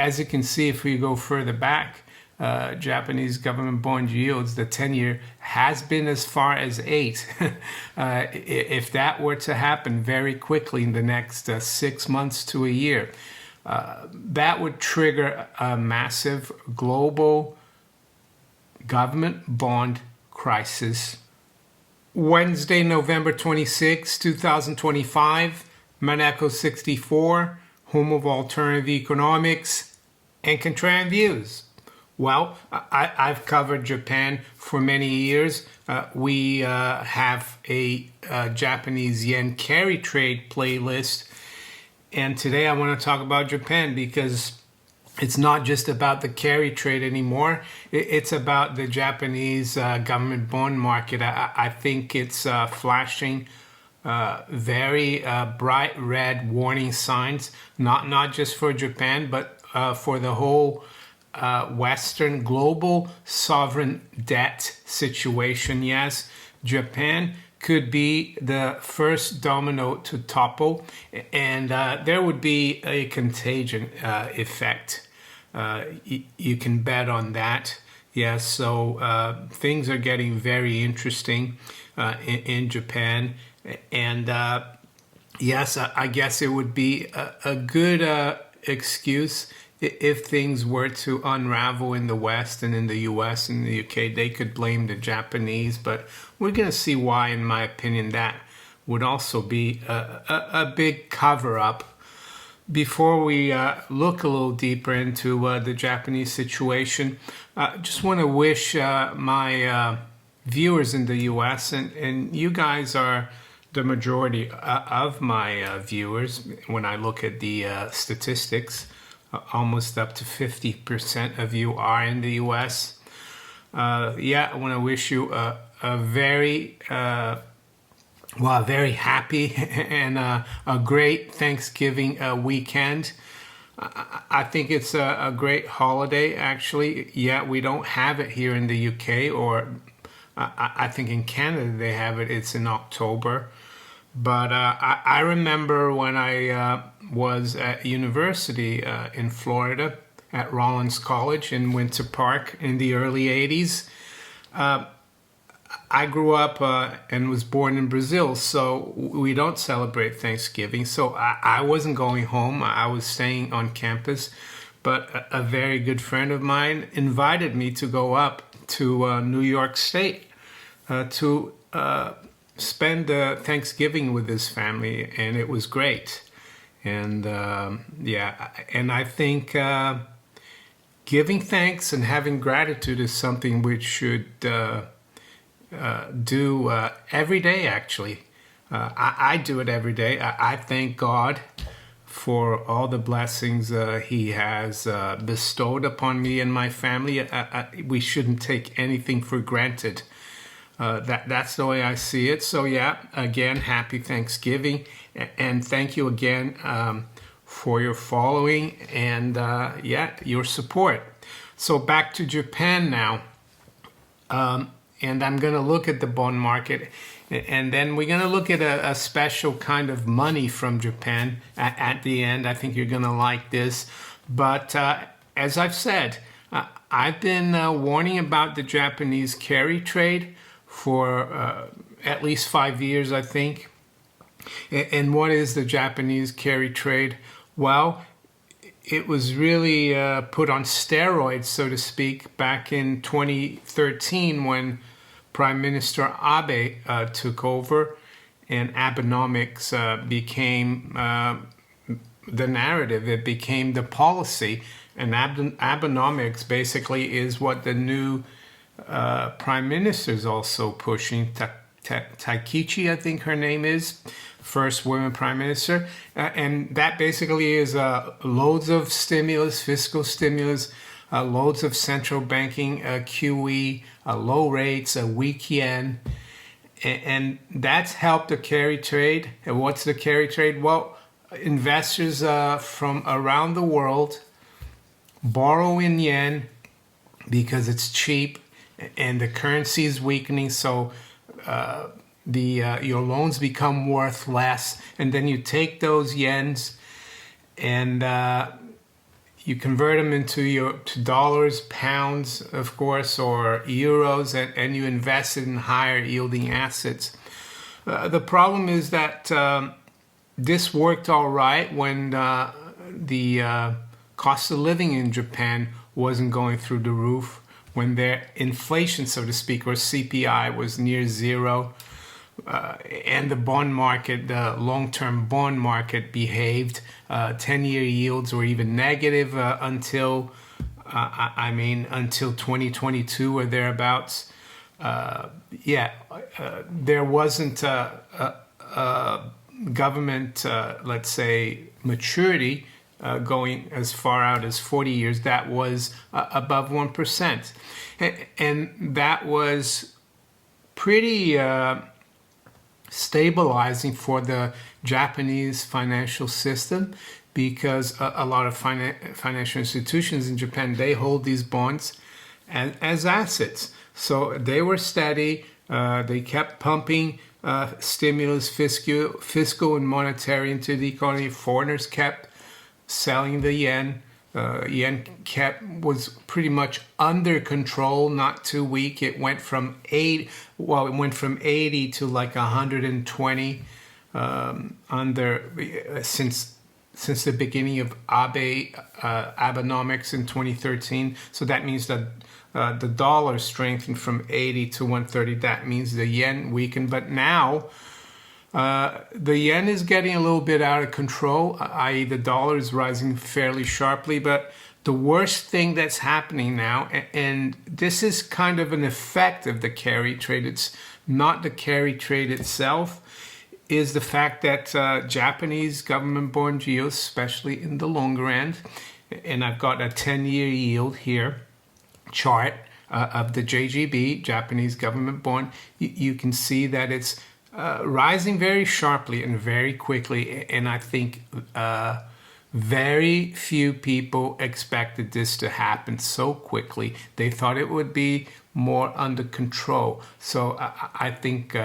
as you can see, if we go further back, Japanese government bond yields, the 10-year has been as far as 8. If that were to happen very quickly in the next 6 months to a year, that would trigger a massive global government bond crisis. Wednesday, November 26, 2025, Maneko 64, home of alternative economics and contrarian views. Well, I've covered Japan for many years. We have a Japanese yen carry trade playlist. And today I want to talk about Japan because it's not just about the carry trade anymore. It's about the Japanese government bond market. I think it's flashing very bright red warning signs, not just for Japan, but for the whole Western global sovereign debt situation. Yes, Japan could be the first domino to topple, and there would be a contagion effect. You can bet on that. Yes, so things are getting very interesting in Japan, and yes, I guess it would be a good excuse if things were to unravel in the West and in the US and the UK. They could blame the Japanese, but we're going to see why, in my opinion, that would also be a big cover-up. Before we look a little deeper into the Japanese situation, just want to wish my viewers in the US, and you guys are the majority of my viewers when I look at the statistics. Almost up to 50% of you are in the US. Yeah, I want to wish you a very very happy and a great Thanksgiving weekend. I think it's a great holiday, actually. Yeah, we don't have it here in the UK, or I think in Canada they have it. It's in October. But I remember when I was at university in Florida at Rollins College in Winter Park in the early 80s. I grew up and was born in Brazil, so we don't celebrate Thanksgiving. So I wasn't going home. I was staying on campus. But a very good friend of mine invited me to go up to New York State to spend Thanksgiving with his family, and it was great. And yeah, and I think giving thanks and having gratitude is something which should do every day, actually. I do it every day. I thank God for all the blessings he has bestowed upon me and my family. We shouldn't take anything for granted. That's the way I see it. So yeah, again, happy Thanksgiving, and thank you again for your following and yeah, your support. So back to Japan now, and I'm going to look at the bond market, and then we're going to look at a special kind of money from Japan at the end. I think you're going to like this. But as I've said, I've been warning about the Japanese carry trade for at least 5 years, I think. And what is the Japanese carry trade? Well, it was really put on steroids, so to speak, back in 2013 when Prime Minister Abe took over, and Abenomics became the narrative. It became the policy, and Abenomics basically is what the new Prime Minister is also pushing. Taikichi, I think her name is, first woman Prime Minister, and that basically is loads of stimulus, fiscal stimulus, loads of central banking, QE, low rates, a weak yen, and that's helped the carry trade. And what's the carry trade? Well, investors from around the world borrow in yen because it's cheap and the currency is weakening, so your loans become worth less, and then you take those yens and you convert them to dollars, pounds, of course, or euros, and you invest it in higher yielding assets. The problem is that this worked all right when the cost of living in Japan wasn't going through the roof, when their inflation, so to speak, or CPI was near zero, and the bond market, the long-term bond market behaved. 10-year yields were even negative until 2022 or thereabouts. There wasn't a government, let's say, maturity going as far out as 40 years that was above 1%. And that was pretty stabilizing for the Japanese financial system, because a lot of financial institutions in Japan, they hold these bonds as assets. So they were steady. They kept pumping stimulus, fiscal and monetary into the economy. Foreigners kept selling the yen. Yen was pretty much under control, not too weak. It went from 80 to like 120 since the beginning of Abenomics in 2013. So that means that the dollar strengthened from 80 to 130. That means the yen weakened. But now the yen is getting a little bit out of control, i.e. the dollar is rising fairly sharply. But the worst thing that's happening now, and this is kind of an effect of the carry trade, it's not the carry trade itself, is the fact that Japanese government bond yields, especially in the longer end, and I've got a 10-year yield here, chart of the JGB, Japanese government bond, you can see that it's rising very sharply and very quickly, and I think very few people expected this to happen so quickly. They thought it would be more under control. So I think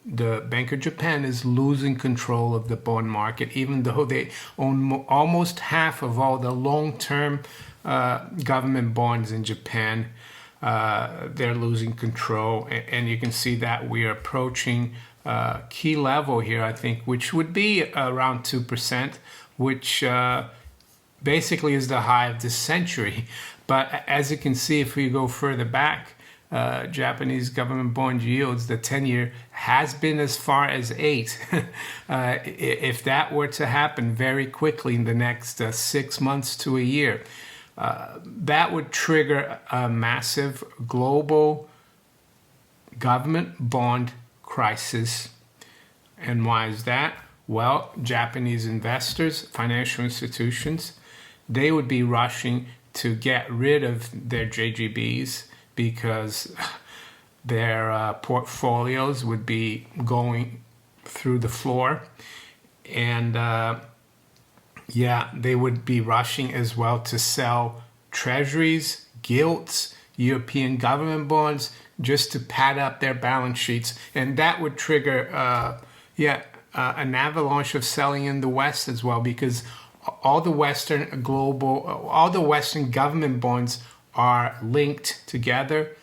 the Bank of Japan is losing control of the bond market, even though they own almost half of all the long-term government bonds in Japan. They're losing control, and you can see that we are approaching key level here, I think, which would be around 2%, which basically is the high of this century. But as you can see, if we go further back, Japanese government bond yields, the 10-year has been as far as 8. If that were to happen very quickly in the next 6 months to a year, that would trigger a massive global government bond crisis. And why is that? Well, Japanese investors, financial institutions, they would be rushing to get rid of their JGBs because their portfolios would be going through the floor. And they would be rushing as well to sell treasuries, gilts, European government bonds, just to pad up their balance sheets. And that would trigger an avalanche of selling in the West as well, because all the Western government bonds are linked together.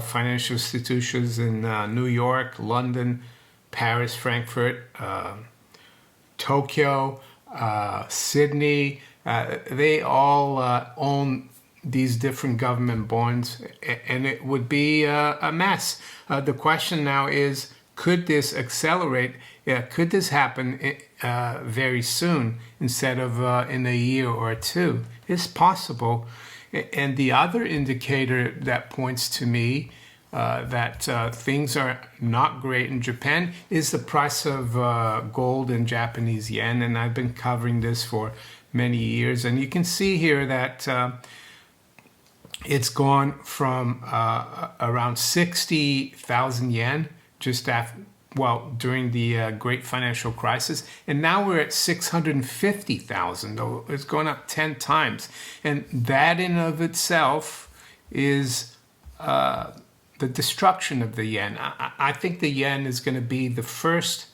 Financial institutions in New York, London, Paris, Frankfurt, Tokyo, Sydney, they all own these different government bonds, and it would be a mess. The question now is, could this accelerate? Could this happen very soon instead of in a year or two? It's possible. And the other indicator that points to me that things are not great in Japan is the price of gold and Japanese yen. And I've been covering this for many years. And you can see here that it's gone from around 60,000 yen just after, during the great financial crisis. And now we're at 650,000. It's gone up 10 times. And that in of itself is the destruction of the yen. I think the yen is going to be the first,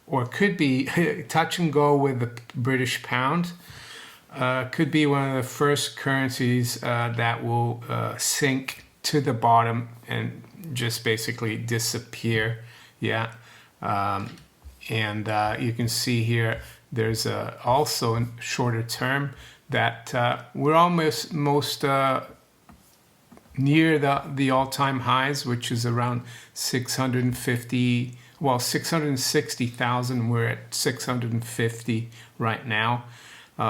or could be touch and go with the British pound. could be one of the first currencies that will sink to the bottom and just basically disappear. Yeah. And you can see here, there's also a shorter term that we're almost near the all-time highs, which is around 660,000. We're at 650 right now.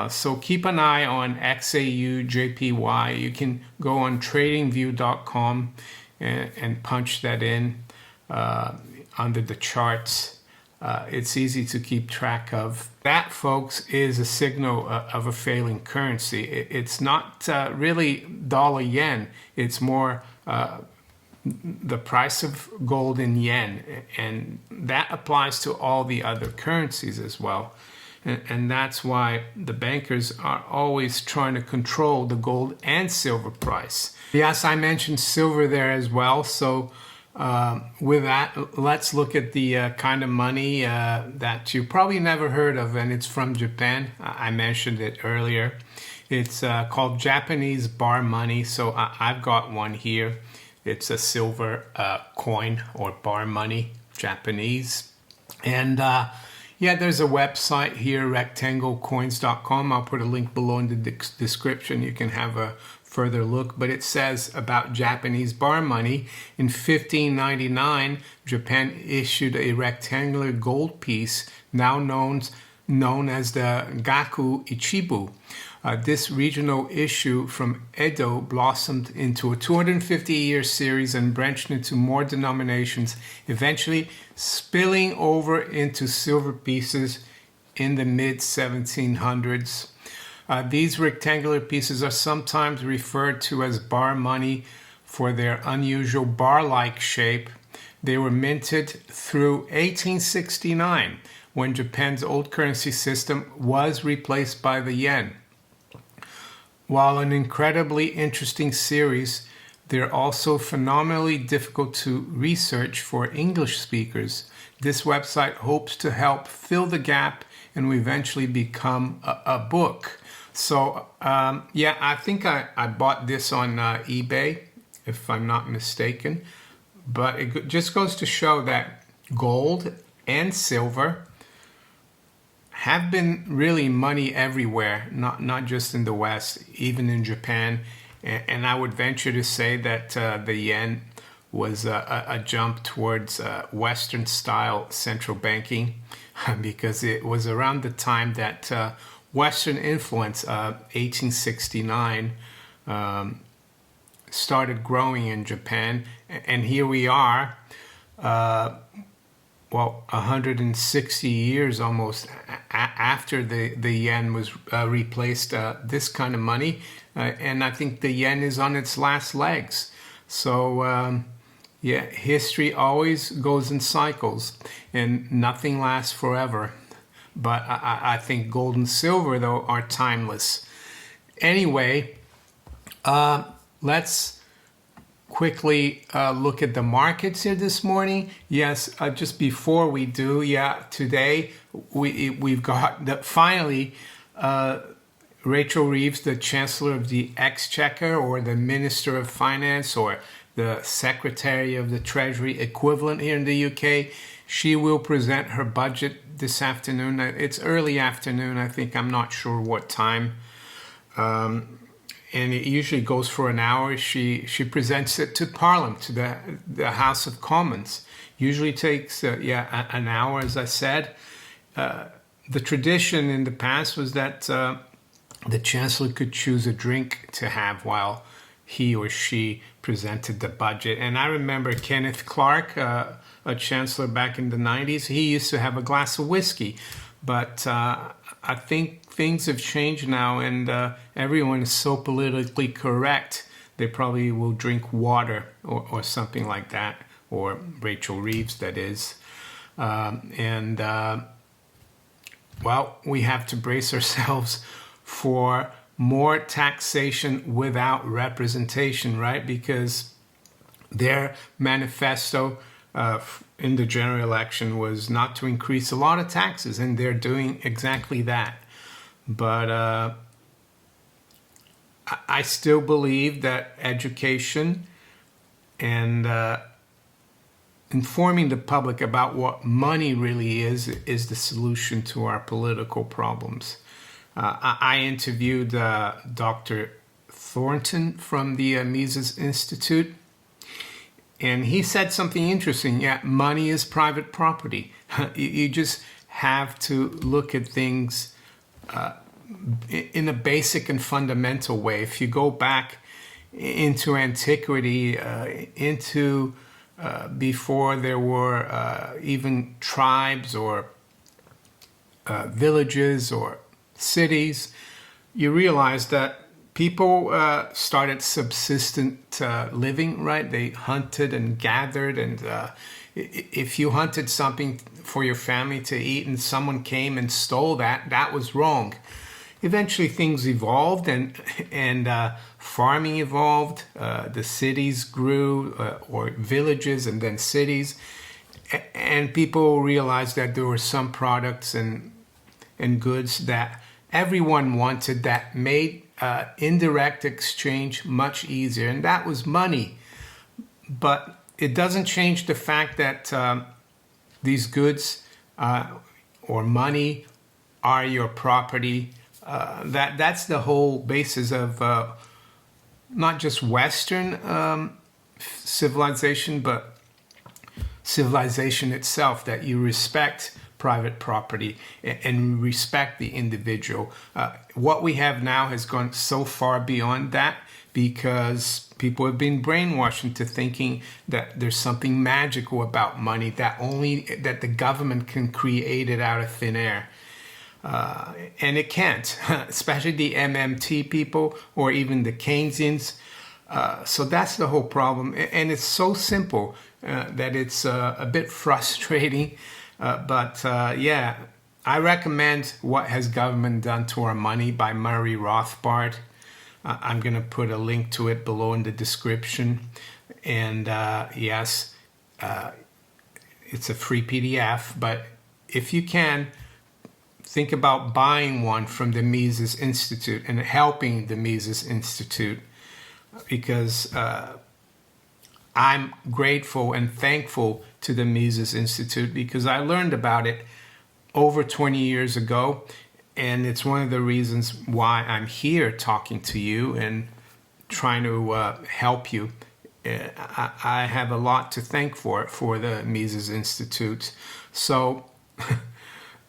So keep an eye on XAU, JPY. You can go on tradingview.com and punch that in under the charts. It's easy to keep track of. That, folks, is a signal of a failing currency. It's not really dollar yen. It's more the price of gold in yen. And that applies to all the other currencies as well. And that's why the bankers are always trying to control the gold and silver price. Yes, I mentioned silver there as well. So with that, let's look at the kind of money that you probably never heard of, and it's from Japan. I mentioned it earlier. It's called Japanese bar money. So I've got one here. It's a silver coin or bar money, Japanese. And yeah, there's a website here, rectanglecoins.com. I'll put a link below in the description. You can have a further look, but it says about Japanese bar money. In 1599, Japan issued a rectangular gold piece, now known as the Gaku Ichibu. This regional issue from Edo blossomed into a 250-year series and branched into more denominations, eventually spilling over into silver pieces in the mid-1700s. These rectangular pieces are sometimes referred to as bar money for their unusual bar-like shape. They were minted through 1869, when Japan's old currency system was replaced by the yen. While an incredibly interesting series, they're also phenomenally difficult to research for English speakers. This website hopes to help fill the gap and will eventually become a book. So, yeah, I think I bought this on eBay, if I'm not mistaken. But it just goes to show that gold and silver have been really money everywhere, not just in the West, even in Japan. And I would venture to say that the yen was a jump towards Western-style central banking because it was around the time that Western influence, 1869, started growing in Japan. And here we are, 160 years almost after the yen was replaced this kind of money. And I think the yen is on its last legs. So, yeah, history always goes in cycles and nothing lasts forever. But I think gold and silver, though, are timeless. Anyway, let's quickly look at the markets here this morning. Yes, just before we do, today we've got finally Rachel Reeves, the Chancellor of the Exchequer, or the Minister of Finance, or the Secretary of the Treasury equivalent here in the UK. She will present her budget this afternoon. It's early afternoon, I think. I'm not sure what time. And it usually goes for an hour. She presents it to Parliament, to the House of Commons. Usually takes an hour, as I said. The tradition in the past was that the Chancellor could choose a drink to have while he or she presented the budget. And I remember Kenneth Clark, a Chancellor back in the 90s, he used to have a glass of whiskey. But I think things have changed now, and everyone is so politically correct, they probably will drink water or something like that, or Rachel Reeves, that is. Well, we have to brace ourselves for more taxation without representation, right? Because their manifesto in the general election was not to increase a lot of taxes, and they're doing exactly that. But I still believe that education and informing the public about what money really is the solution to our political problems. I interviewed Dr. Thornton from the Mises Institute, and he said something interesting. Yeah, money is private property. You just have to look at things in a basic and fundamental way. If you go back into antiquity, into before there were even tribes or villages or cities, you realize that people started subsistent living, right? They hunted and gathered, and if you hunted something for your family to eat and someone came and stole that, that was wrong. Eventually things evolved, and farming evolved, the cities grew, or villages and then cities, and people realized that there were some products and goods that everyone wanted that made indirect exchange much easier, and that was money. But it doesn't change the fact that these goods or money are your property. That's the whole basis of not just Western civilization, but civilization itself, that you respect private property and respect the individual. What we have now has gone so far beyond that because people have been brainwashed into thinking that there's something magical about money, that the government can create it out of thin air. And it can't, especially the MMT people or even the Keynesians. So that's the whole problem. And it's so simple that it's a bit frustrating. But yeah, I recommend What Has Government Done to Our Money by Murray Rothbard. I'm going to put a link to it below in the description. And yes, it's a free PDF. But if you can, think about buying one from the Mises Institute and helping the Mises Institute, because I'm grateful and thankful to the Mises Institute because I learned about it over 20 years ago, and it's one of the reasons why I'm here talking to you and trying to help you. I have a lot to thank for the Mises Institute. So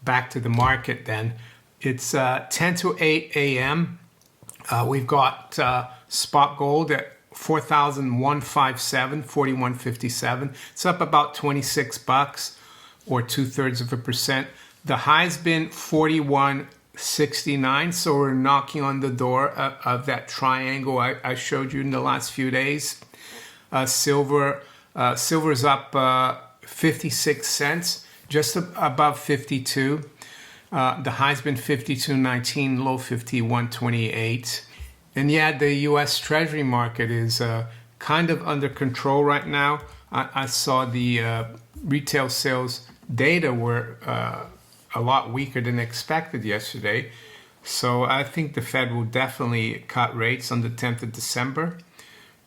back to the market then. It's 10 to 8 a.m. We've got spot gold at 4,157, 41.57. It's up about 26 bucks or 2/3%. The high's been 41.69, so we're knocking on the door of that triangle I showed you in the last few days. Silver's up 56 cents, just above 52. The high's been 52.19, low 51.28. And yeah, the U.S. Treasury market is kind of under control right now. I saw the retail sales data were a lot weaker than expected yesterday. So I think the Fed will definitely cut rates on the 10th of December.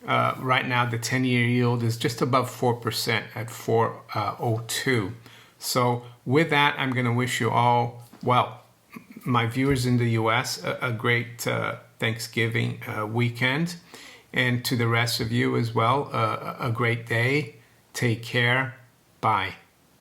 Right now, the 10-year yield is just above 4% at 4.02. So with that, I'm going to wish you all, well, my viewers in the U.S., a great Thanksgiving weekend. And to the rest of you as well, a great day. Take care. Bye.